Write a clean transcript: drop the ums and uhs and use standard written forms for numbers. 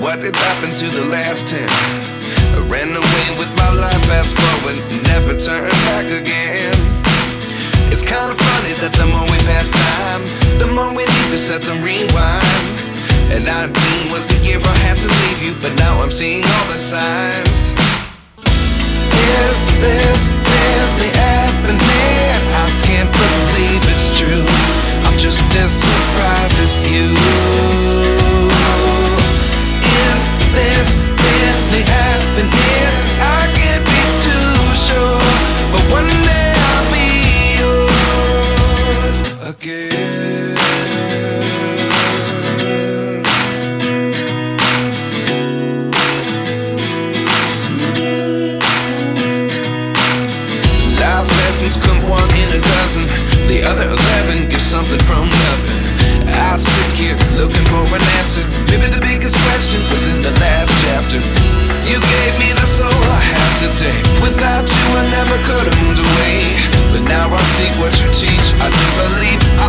what did happen to the last 10? I ran away with my life, fast forward, never turn back again. It's kind of funny that the more we pass time, the more we need to set them rewind. And 19 was the year I had to leave you, but now I'm seeing all the signs. Is this really happening? I can't believe it's true. I'm just as surprised as you. Is this really happening? I can't be too sure, but one day I'll be yours again. Life lessons come one in a dozen. The other 11 get something from nothing. I sit here looking for an answer. Maybe the biggest question was in the last chapter. You gave me the soul I have today. Without you I never could have moved away. But now I see what you teach. I do believe I